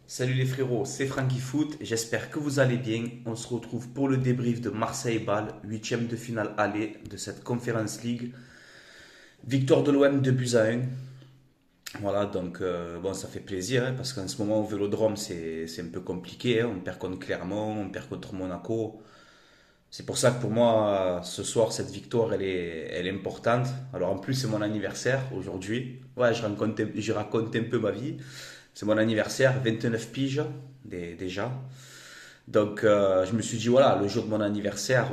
Salut les frérots, c'est Frankie Foot, j'espère que vous allez bien. On se retrouve pour le débrief de Marseille-Bâle, huitième de finale aller de cette Conference League. Victoire de l'OM 2 buts à 1. Voilà, donc bon, ça fait plaisir hein, parce qu'en ce moment au Vélodrome c'est un peu compliqué, hein. On perd contre Clermont, on perd contre Monaco. C'est pour ça que pour moi, ce soir, cette victoire, elle est importante. Alors en plus, c'est mon anniversaire aujourd'hui. Ouais, je raconte un peu ma vie. C'est mon anniversaire, 29 piges déjà. Donc je me suis dit, voilà, le jour de mon anniversaire,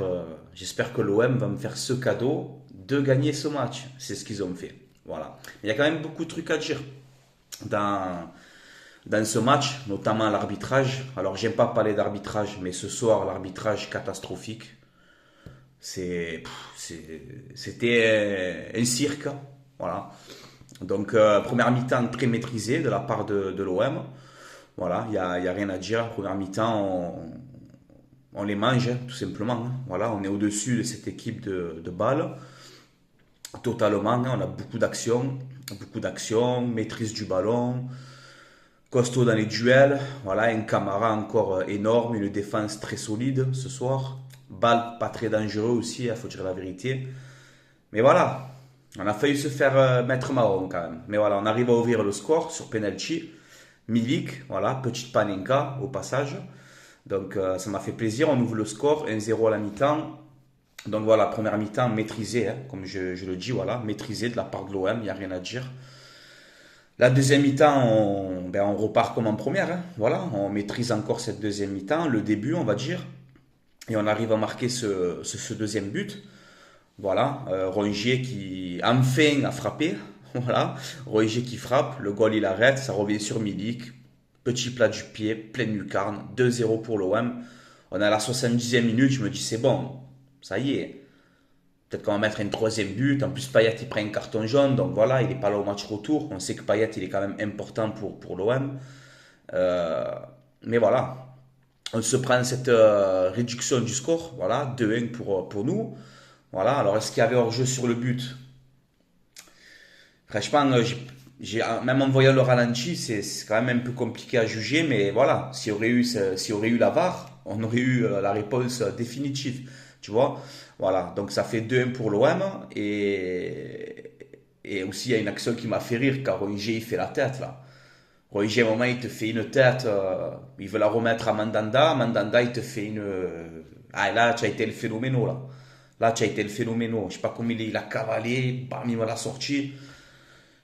j'espère que l'OM va me faire ce cadeau de gagner ce match. C'est ce qu'ils ont fait. Voilà. Il y a quand même beaucoup de trucs à dire dans, dans ce match, notamment l'arbitrage. Alors j'aime pas parler d'arbitrage, mais ce soir, l'arbitrage catastrophique. C'était un cirque. Voilà. Donc, première mi-temps très maîtrisée de la part de l'OM. Voilà, y a rien à dire. Première mi-temps, on les mange, hein, tout simplement. Hein. Voilà, on est au-dessus de cette équipe de Bâle. Totalement, hein. On a beaucoup d'actions, maîtrise du ballon, costaud dans les duels. Voilà, un Camara encore énorme, une défense très solide ce soir. Bâle pas très dangereux aussi, il faut dire la vérité. Mais voilà, on a failli se faire mettre marron quand même. Mais voilà, on arrive à ouvrir le score sur penalty. Milik, voilà, petite panenka au passage. Donc ça m'a fait plaisir, on ouvre le score, 1-0 à la mi-temps. Donc voilà, première mi-temps maîtrisée, hein, comme je le dis, voilà, maîtrisée de la part de l'OM, il n'y a rien à dire. La deuxième mi-temps, on repart comme en première, hein, voilà, on maîtrise encore cette deuxième mi-temps, le début on va dire. Et on arrive à marquer ce deuxième but. Voilà, Rongier qui enfin a frappé. Voilà, Rongier qui frappe, le goal il arrête, ça revient sur Milik. Petit plat du pied, pleine lucarne, 2-0 pour l'OM. On est à la 70e minute, je me dis c'est bon, ça y est. Peut-être qu'on va mettre un troisième but. En plus, Payet il prend un carton jaune, donc voilà, il n'est pas là au match retour. On sait que Payet il est quand même important pour l'OM. Euh, mais voilà, on se prend cette réduction du score, voilà, 2-1 pour nous. Voilà, alors est-ce qu'il y avait hors-jeu sur le but? Franchement, même en voyant le ralenti, c'est quand même un peu compliqué à juger, mais voilà, s'il y aurait eu la VAR, on aurait eu la réponse définitive, tu vois. Voilà, donc ça fait 2-1 pour l'OM, et aussi il y a une action qui m'a fait rire, car Rongier il fait la tête là. Rongier à un moment il te fait une tête, il veut la remettre à Mandanda, Mandanda il te fait une... ah là, tu as été le phénoménal là. Là, tu as été le phénoménal. Je sais pas comment il a cavalé, bam, il me l'a sorti.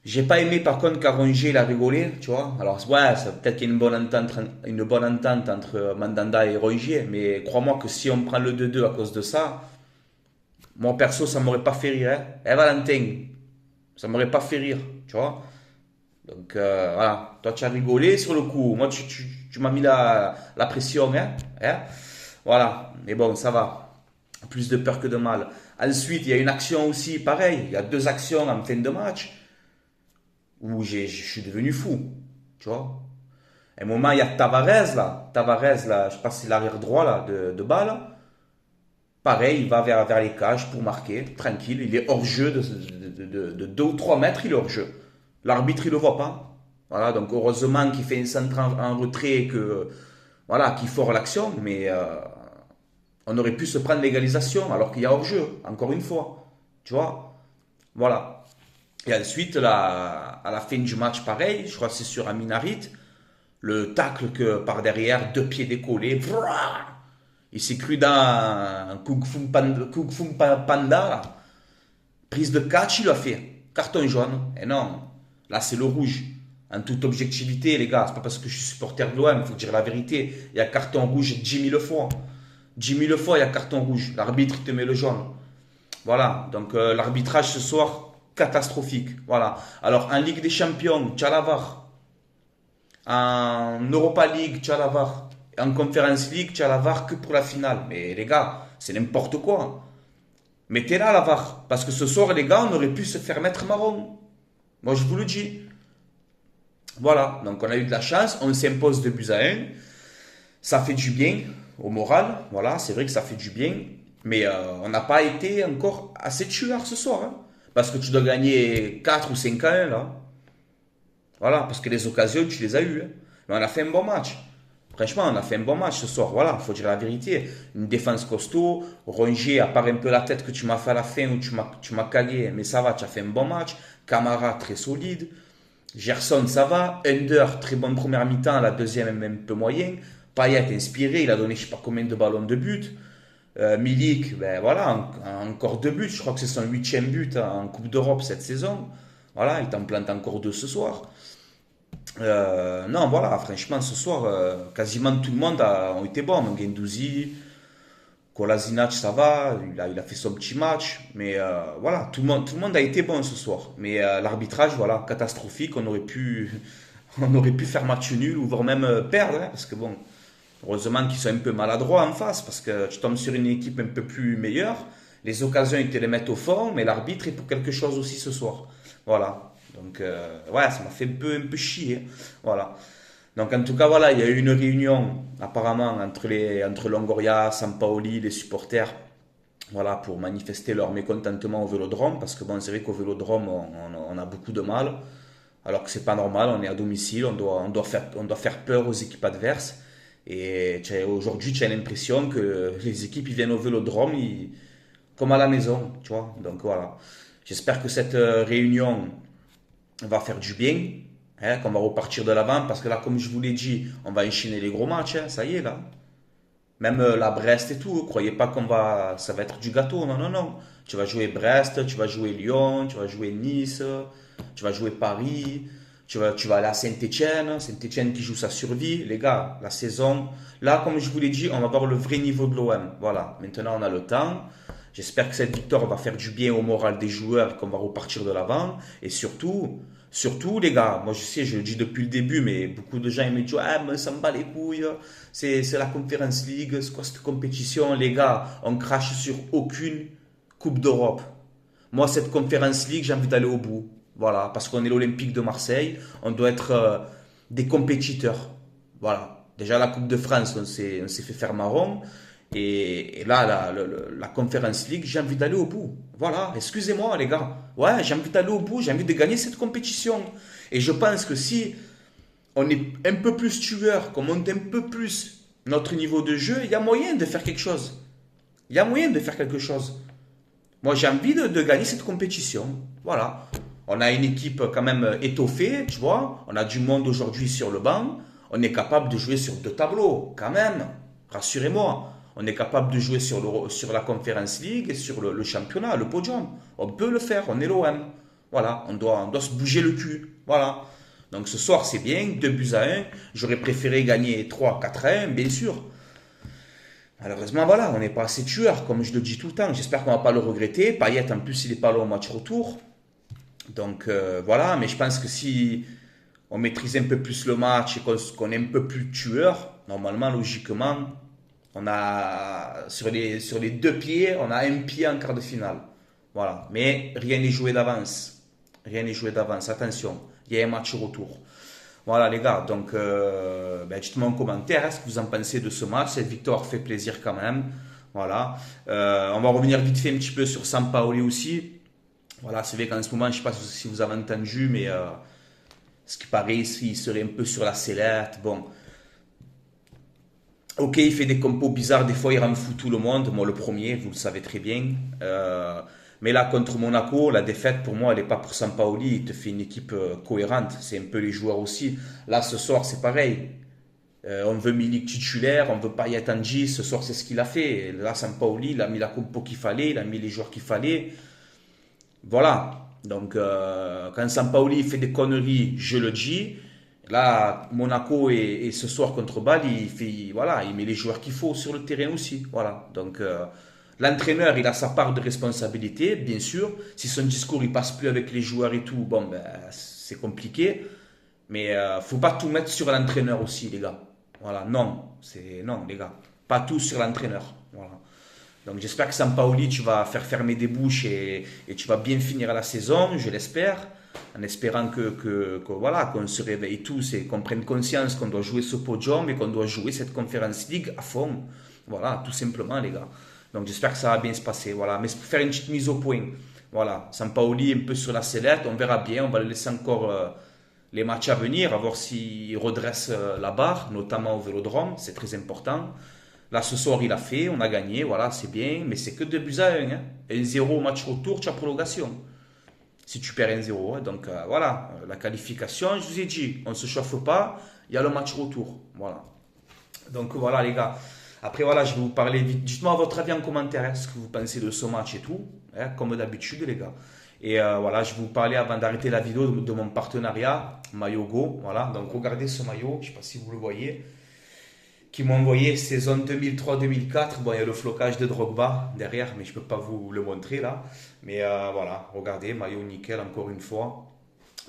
J'ai pas aimé par contre qu'Arongier il a rigolé, tu vois. Alors ouais, peut-être qu'il y a une bonne entente entre Mandanda et Rongier, mais crois-moi que si on prend le 2-2 à cause de ça, moi perso ça m'aurait pas fait rire. Hein. Eh Valentin, ça m'aurait pas fait rire, tu vois. Donc voilà, toi tu as rigolé sur le coup, moi tu m'as mis la pression, hein, hein. Voilà, mais bon, ça va. Plus de peur que de mal. Ensuite, il y a une action aussi, pareil. Il y a deux actions en fin de match où je suis devenu fou. Tu vois. À un moment, il y a Tavares là. Tavares là, je sais pas si c'est l'arrière droit là, de balle. Pareil, il va vers les cages pour marquer. Tranquille. Il est hors jeu de 2 ou 3 mètres. Il est hors jeu. L'arbitre, il le voit pas. Voilà. Donc, heureusement qu'il fait un centre en retrait et que, voilà, qu'il fore l'action. Mais on aurait pu se prendre l'égalisation alors qu'il y a hors-jeu, encore une fois. Tu vois. Voilà. Et ensuite, à la fin du match, pareil, je crois que c'est sur Aminarit, le tacle que par derrière, deux pieds décollés, il s'est cru dans un Kung Fu Panda, là. Prise de catch, il a fait. Carton jaune. Et non, là c'est le rouge. En toute objectivité, les gars, c'est pas parce que je suis supporter de l'OM, il faut dire la vérité. Il y a carton rouge 10 000 fois. 10 000 fois, il y a carton rouge. L'arbitre te met le jaune. Voilà, donc l'arbitrage ce soir, catastrophique. Voilà. Alors en Ligue des Champions, tu as la VAR. En Europa League, tu as la VAR. En Conference League, tu as la VAR que pour la finale. Mais les gars, c'est n'importe quoi. Mettez-la la VAR. Parce que ce soir, les gars, on aurait pu se faire mettre marron. Moi, je vous le dis. Voilà, donc on a eu de la chance. On s'impose de buts à 1. Ça fait du bien au moral. Voilà, c'est vrai que ça fait du bien. Mais on n'a pas été encore assez tueur ce soir. Hein. Parce que tu dois gagner 4 ou 5 à 1 là. Voilà, parce que les occasions, tu les as eues. Hein. Mais on a fait un bon match. Franchement, on a fait un bon match ce soir. Voilà, il faut dire la vérité. Une défense costaud. Rongier, à part un peu la tête que tu m'as fait à la fin où tu m'as cagué, mais ça va, tu as fait un bon match. Camara, très solide. Gerson, ça va. Under, très bonne première mi-temps. La deuxième, même un peu moyen. Payet, inspiré. Il a donné je sais pas combien de ballons de but. Milik, ben voilà, encore 2 buts. Je crois que c'est son 8e but en Coupe d'Europe cette saison. Voilà, il t'en plante encore 2 ce soir. Non, voilà, franchement, ce soir, quasiment tout le monde a été bon. Guendouzi, Kolasinac, ça va, il a fait son petit match. Mais voilà, tout le monde a été bon ce soir. Mais l'arbitrage, voilà, catastrophique. On aurait pu faire match nul ou voire même perdre. Hein, parce que bon, heureusement qu'ils sont un peu maladroits en face. Parce que tu tombes sur une équipe un peu plus meilleure. Les occasions, ils te les mettent au fond. Mais l'arbitre est pour quelque chose aussi ce soir. Voilà. Donc, ouais, ça m'a fait un peu chier. Voilà. Donc, en tout cas, voilà, il y a eu une réunion, apparemment, entre Longoria, Sampaoli, les supporters, voilà, pour manifester leur mécontentement au Vélodrome. Parce que, bon, c'est vrai qu'au Vélodrome, on a beaucoup de mal. Alors que c'est pas normal, on est à domicile, on doit faire peur aux équipes adverses. Et aujourd'hui, tu as l'impression que les équipes, ils viennent au Vélodrome, comme à la maison, tu vois. Donc, voilà. J'espère que cette réunion va faire du bien, hein, qu'on va repartir de l'avant, parce que là, comme je vous l'ai dit, on va enchaîner les gros matchs, hein, ça y est, là. Même la Brest et tout, croyez pas ça va être du gâteau, non, non, non. Tu vas jouer Brest, tu vas jouer Lyon, tu vas jouer Nice, tu vas jouer Paris, tu vas aller à Saint-Etienne, Saint-Etienne qui joue sa survie. Les gars, la saison, là, comme je vous l'ai dit, on va voir le vrai niveau de l'OM. Voilà, maintenant on a le temps. J'espère que cette victoire va faire du bien au moral des joueurs, qu'on va repartir de l'avant. Et surtout, les gars, moi je sais, je le dis depuis le début, mais beaucoup de gens ils me disent ah, mais ça me bat les couilles, c'est la Conference League, c'est quoi cette compétition? Les gars, on crache sur aucune Coupe d'Europe. Moi, cette Conference League, j'ai envie d'aller au bout. Voilà, parce qu'on est l'Olympique de Marseille, on doit être des compétiteurs. Voilà. Déjà, la Coupe de France, on s'est fait faire marron. Et là, la Conference League, j'ai envie d'aller au bout. Voilà, excusez-moi les gars. Ouais, j'ai envie d'aller au bout, j'ai envie de gagner cette compétition. Et je pense que si on est un peu plus tueur, qu'on monte un peu plus notre niveau de jeu, il y a moyen de faire quelque chose. Il y a moyen de faire quelque chose. Moi, j'ai envie de gagner cette compétition. Voilà. On a une équipe quand même étoffée, tu vois. On a du monde aujourd'hui sur le banc. On est capable de jouer sur 2 tableaux, quand même. Rassurez-moi. On est capable de jouer sur la Conference League et sur le championnat, le podium. On peut le faire, on est l'OM. Voilà, on doit se bouger le cul. Voilà. Donc ce soir, c'est bien, 2 buts à 1. J'aurais préféré gagner 3-4-1, bien sûr. Malheureusement, voilà, on n'est pas assez tueur, comme je le dis tout le temps. J'espère qu'on ne va pas le regretter. Payet, en plus, il n'est pas là au match retour. Donc voilà, mais je pense que si on maîtrise un peu plus le match et qu'on est un peu plus tueur, normalement, logiquement, on a sur les 2 pieds, on a un pied en quart de finale. Voilà, mais rien n'est joué d'avance. Rien n'est joué d'avance. Attention, il y a un match retour. Voilà les gars, donc dites-moi en commentaire ce que vous en pensez de ce match. Cette victoire fait plaisir quand même. Voilà. On va revenir vite fait un petit peu sur Sampaoli aussi. Voilà, c'est vrai qu'en ce moment, je ne sais pas si vous avez entendu, mais ce qui paraît, il serait un peu sur la sellette. Bon, ok, il fait des compos bizarres, des fois il rend fou tout le monde, moi le premier, vous le savez très bien. Mais là, contre Monaco, la défaite pour moi, elle n'est pas pour Sampaoli, il te fait une équipe cohérente, c'est un peu les joueurs aussi. Là, ce soir, c'est pareil. On veut Milik titulaire, on veut Payet en 10, ce soir c'est ce qu'il a fait. Là, Sampaoli, il a mis la compo qu'il fallait, il a mis les joueurs qu'il fallait. Voilà. Donc, quand Sampaoli fait des conneries, je le dis. Là, Monaco et ce soir contre Bâle, voilà, il met les joueurs qu'il faut sur le terrain aussi. Voilà. Donc, l'entraîneur, il a sa part de responsabilité, bien sûr. Si son discours, il passe plus avec les joueurs et tout, bon, ben, c'est compliqué. Mais faut pas tout mettre sur l'entraîneur aussi, les gars. Voilà, non, les gars. Pas tout sur l'entraîneur. Voilà. Donc j'espère que Sampaoli, tu vas faire fermer des bouches et tu vas bien finir la saison, je l'espère, en espérant voilà, qu'on se réveille tous et qu'on prenne conscience qu'on doit jouer ce podium et qu'on doit jouer cette Conference League à fond. Voilà, tout simplement les gars. Donc j'espère que ça va bien se passer. Voilà, mais pour faire une petite mise au point. Voilà, Sampaoli un peu sur la sellette, on verra bien, on va le laisser encore les matchs à venir, à voir s'il redresse la barre, notamment au Vélodrome, c'est très important. Là, ce soir, il a fait, on a gagné, voilà, c'est bien, mais c'est que 2 buts à 1. Hein. 1-0 au match retour, tu as prolongation. Si tu perds 1-0, hein. Donc voilà, la qualification, je vous ai dit, on ne se chauffe pas, il y a le match retour. Voilà. Donc voilà, les gars. Après, voilà, je vais vous parler vite. Dites-moi votre avis en commentaire, hein, ce que vous pensez de ce match et tout, hein, comme d'habitude, les gars. Et voilà, je vais vous parler avant d'arrêter la vidéo de mon partenariat, Maillot Go. Voilà, donc regardez ce maillot, je ne sais pas si vous le voyez, qui m'ont envoyé saison 2003-2004. Bon, il y a le flocage de Drogba derrière, mais je ne peux pas vous le montrer là. Mais voilà, regardez, maillot nickel encore une fois.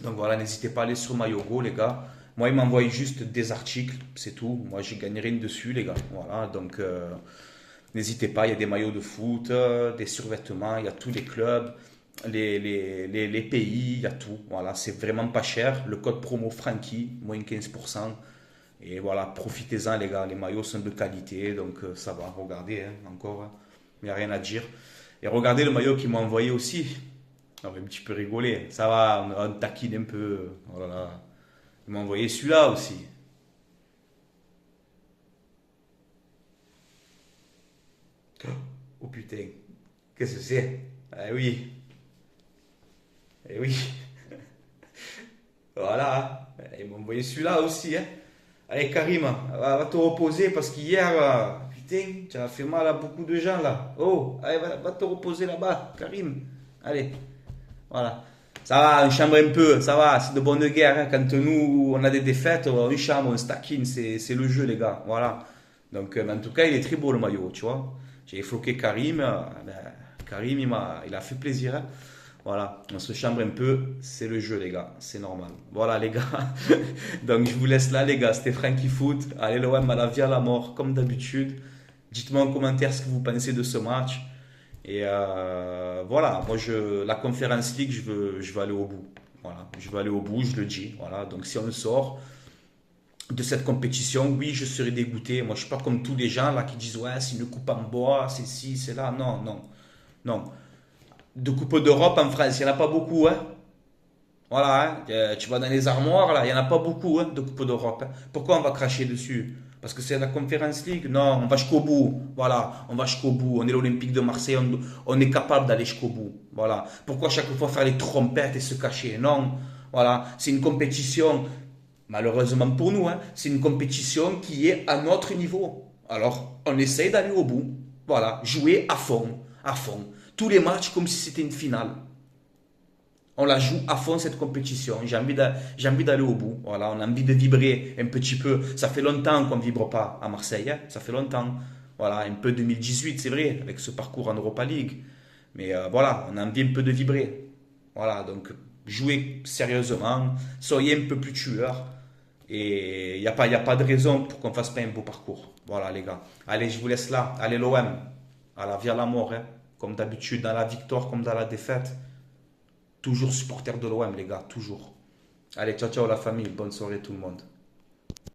Donc voilà, n'hésitez pas à aller sur Maillot Go, les gars. Moi, ils m'envoient juste des articles, c'est tout. Moi, j'ai gagné rien dessus, les gars. Voilà, donc n'hésitez pas, il y a des maillots de foot, des survêtements, il y a tous les clubs, les pays, il y a tout. Voilà, c'est vraiment pas cher. Le code promo Frankie, moins 15%. Et voilà, profitez-en, les gars. Les maillots sont de qualité, donc ça va. Regardez, hein, encore, hein. Il n'y a rien à dire. Et regardez le maillot qu'ils m'ont envoyé aussi. On va un petit peu rigoler. Ça va, on taquine un peu. Oh là là. Ils m'ont envoyé celui-là aussi. Oh putain, qu'est-ce que c'est? Eh oui, eh oui. Voilà, hein. Ils m'ont envoyé celui-là aussi. Hein. Allez, Karim, va te reposer parce qu'hier, putain, tu as fait mal à beaucoup de gens là. Oh, allez, va te reposer là-bas, Karim. Allez, voilà. Ça va, on chambre un peu, ça va, c'est de bonne guerre. Hein. Quand nous, on a des défaites, on chambre, on stackine, c'est le jeu, les gars. Voilà. Donc, mais en tout cas, il est très beau le maillot, tu vois. J'ai floqué Karim. Ben, Karim, il a fait plaisir. Hein. Voilà, on se chambre un peu, c'est le jeu, les gars, c'est normal. Voilà, les gars. Donc, je vous laisse là, les gars. C'était Frankie Foot. Allez, l'OM à la vie à la mort, comme d'habitude. Dites-moi en commentaire ce que vous pensez de ce match. Et voilà, moi, la Conference League, je veux aller au bout. Voilà, je veux aller au bout, je le dis. Voilà, donc si on sort de cette compétition, oui, je serai dégoûté. Moi, je suis pas comme tous les gens là qui disent ouais, c'est une coupe en bois, c'est ci, c'est là. Non, non, non. De coupe d'Europe en France, il n'y en a pas beaucoup. Hein. Voilà, hein. Tu vas dans les armoires, là, il n'y en a pas beaucoup hein, de coupe d'Europe. Hein. Pourquoi on va cracher dessus? Parce que c'est la Conference League? Non, on va jusqu'au bout. Voilà, on va jusqu'au bout. On est l'Olympique de Marseille, on est capable d'aller jusqu'au bout. Voilà. Pourquoi chaque fois faire les trompettes et se cacher? Non. Voilà, c'est une compétition, malheureusement pour nous, hein, c'est une compétition qui est à notre niveau. Alors, on essaye d'aller au bout. Voilà, jouer à fond, à fond. Tous les matchs comme si c'était une finale. On la joue à fond cette compétition. J'ai envie d'aller au bout. Voilà, on a envie de vibrer un petit peu. Ça fait longtemps qu'on ne vibre pas à Marseille. Hein. Ça fait longtemps. Voilà, un peu 2018, c'est vrai, avec ce parcours en Europa League. Mais voilà, on a envie un peu de vibrer. Voilà, donc jouez sérieusement. Soyez un peu plus tueurs. Et y a pas de raison pour qu'on ne fasse pas un beau parcours. Voilà, les gars. Allez, je vous laisse là. Allez, l'OM. À la vie à la mort. Hein. Comme d'habitude, dans la victoire comme dans la défaite. Toujours supporter de l'OM, les gars, toujours. Allez, ciao, ciao la famille. Bonne soirée tout le monde.